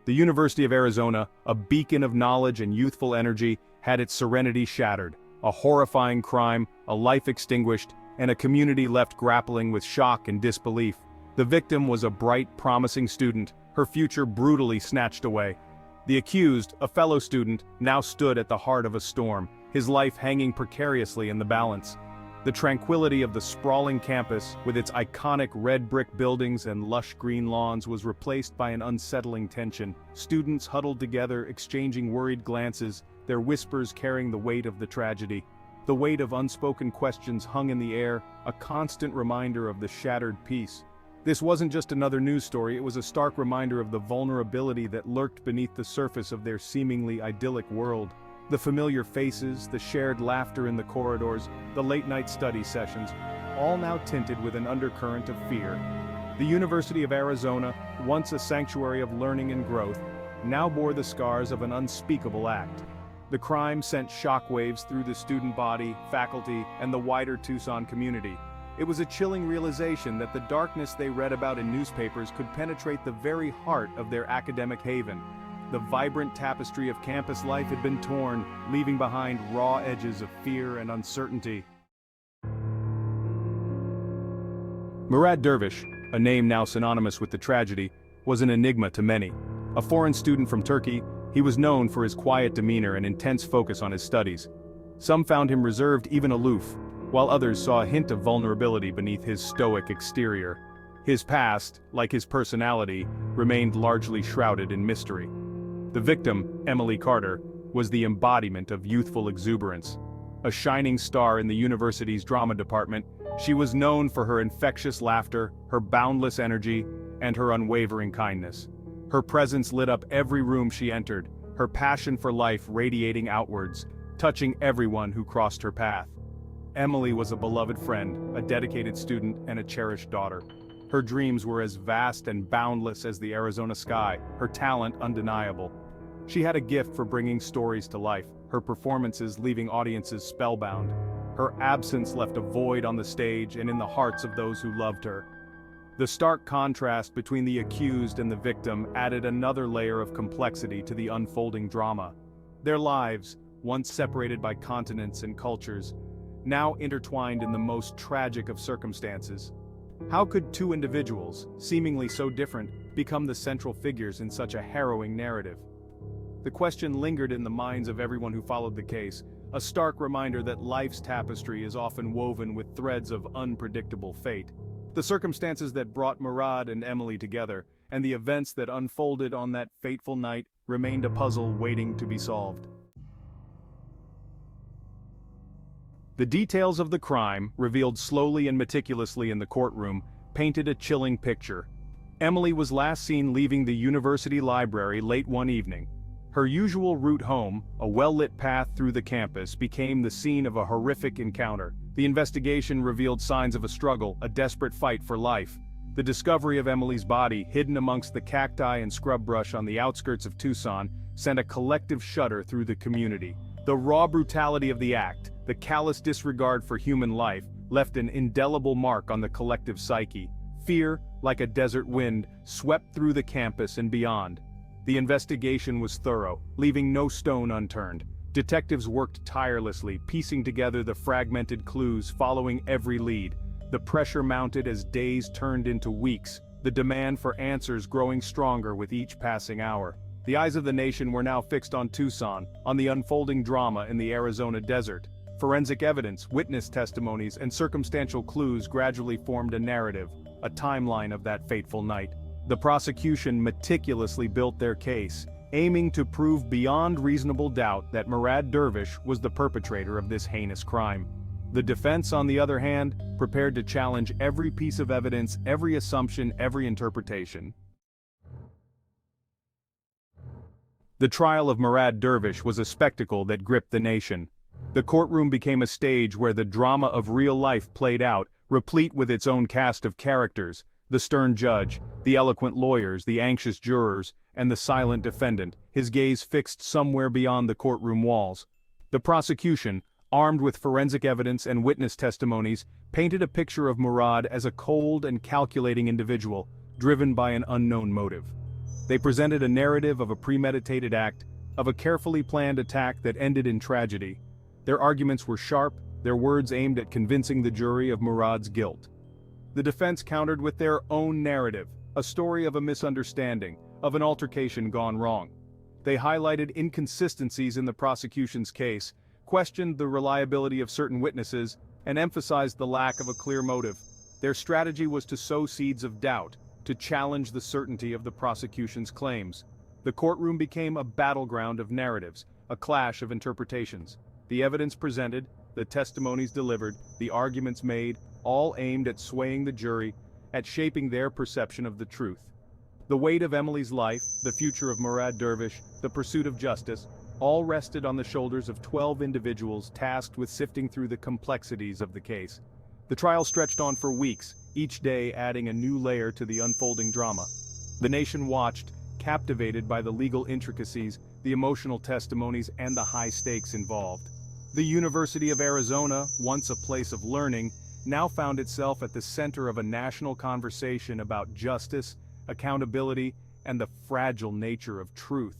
The University of Arizona, a beacon of knowledge and youthful energy, had its serenity shattered. A horrifying crime, a life extinguished, and a community left grappling with shock and disbelief. The victim was a bright, promising student, her future brutally snatched away. The accused, a fellow student, now stood at the heart of a storm, his life hanging precariously in the balance. The tranquility of the sprawling campus, with its iconic red brick buildings and lush green lawns, was replaced by an unsettling tension. Students huddled together, exchanging worried glances, their whispers carrying the weight of the tragedy. The weight of unspoken questions hung in the air, a constant reminder of the shattered peace. This wasn't just another news story, it was a stark reminder of the vulnerability that lurked beneath the surface of their seemingly idyllic world. The familiar faces, the shared laughter in the corridors, the late-night study sessions, all now tinted with an undercurrent of fear. The University of Arizona, once a sanctuary of learning and growth, now bore the scars of an unspeakable act. The crime sent shockwaves through the student body, faculty, and the wider Tucson community. It was a chilling realization that the darkness they read about in newspapers could penetrate the very heart of their academic haven. The vibrant tapestry of campus life had been torn, leaving behind raw edges of fear and uncertainty. Murad Dervish, a name now synonymous with the tragedy, was an enigma to many. A foreign student from Turkey, he was known for his quiet demeanor and intense focus on his studies. Some found him reserved, even aloof, while others saw a hint of vulnerability beneath his stoic exterior. His past, like his personality, remained largely shrouded in mystery. The victim, Emily Carter, was the embodiment of youthful exuberance. A shining star in the university's drama department, she was known for her infectious laughter, her boundless energy, and her unwavering kindness. Her presence lit up every room she entered, her passion for life radiating outwards, touching everyone who crossed her path. Emily was a beloved friend, a dedicated student, and a cherished daughter. Her dreams were as vast and boundless as the Arizona sky, her talent undeniable. She had a gift for bringing stories to life, her performances leaving audiences spellbound. Her absence left a void on the stage and in the hearts of those who loved her. The stark contrast between the accused and the victim added another layer of complexity to the unfolding drama. Their lives, once separated by continents and cultures, now intertwined in the most tragic of circumstances. How could two individuals, seemingly so different, become the central figures in such a harrowing narrative? The question lingered in the minds of everyone who followed the case, a stark reminder that life's tapestry is often woven with threads of unpredictable fate. The circumstances that brought Murad and Emily together, and the events that unfolded on that fateful night, remained a puzzle waiting to be solved. The details of the crime, revealed slowly and meticulously in the courtroom, painted a chilling picture. Emily was last seen leaving the university library late one evening. Her usual route home, a well-lit path through the campus, became the scene of a horrific encounter. The investigation revealed signs of a struggle, a desperate fight for life. The discovery of Emily's body, hidden amongst the cacti and scrub brush on the outskirts of Tucson, sent a collective shudder through the community. The raw brutality of the act, the callous disregard for human life, left an indelible mark on the collective psyche. Fear, like a desert wind, swept through the campus and beyond. The investigation was thorough, leaving no stone unturned. Detectives worked tirelessly, piecing together the fragmented clues, following every lead. The pressure mounted as days turned into weeks, the demand for answers growing stronger with each passing hour. The eyes of the nation were now fixed on Tucson, on the unfolding drama in the Arizona desert. Forensic evidence, witness testimonies, and circumstantial clues gradually formed a narrative, a timeline of that fateful night. The prosecution meticulously built their case, aiming to prove beyond reasonable doubt that Murad Dervish was the perpetrator of this heinous crime. The defense, on the other hand, prepared to challenge every piece of evidence, every assumption, every interpretation. The trial of Murad Dervish was a spectacle that gripped the nation. The courtroom became a stage where the drama of real life played out, replete with its own cast of characters: the stern judge, the eloquent lawyers, the anxious jurors, and the silent defendant, his gaze fixed somewhere beyond the courtroom walls. The prosecution, armed with forensic evidence and witness testimonies, painted a picture of Murad as a cold and calculating individual, driven by an unknown motive. They presented a narrative of a premeditated act, of a carefully planned attack that ended in tragedy. Their arguments were sharp, their words aimed at convincing the jury of Murad's guilt. The defense countered with their own narrative, a story of a misunderstanding, of an altercation gone wrong. They highlighted inconsistencies in the prosecution's case, questioned the reliability of certain witnesses, and emphasized the lack of a clear motive. Their strategy was to sow seeds of doubt, to challenge the certainty of the prosecution's claims. The courtroom became a battleground of narratives, a clash of interpretations. The evidence presented, the testimonies delivered, the arguments made, all aimed at swaying the jury, at shaping their perception of the truth. The weight of Emily's life, the future of Murad Dervish, the pursuit of justice, all rested on the shoulders of 12 individuals tasked with sifting through the complexities of the case. The trial stretched on for weeks, each day adding a new layer to the unfolding drama. The nation watched, captivated by the legal intricacies, the emotional testimonies, and the high stakes involved. The University of Arizona, once a place of learning, now found itself at the center of a national conversation about justice, accountability, and the fragile nature of truth.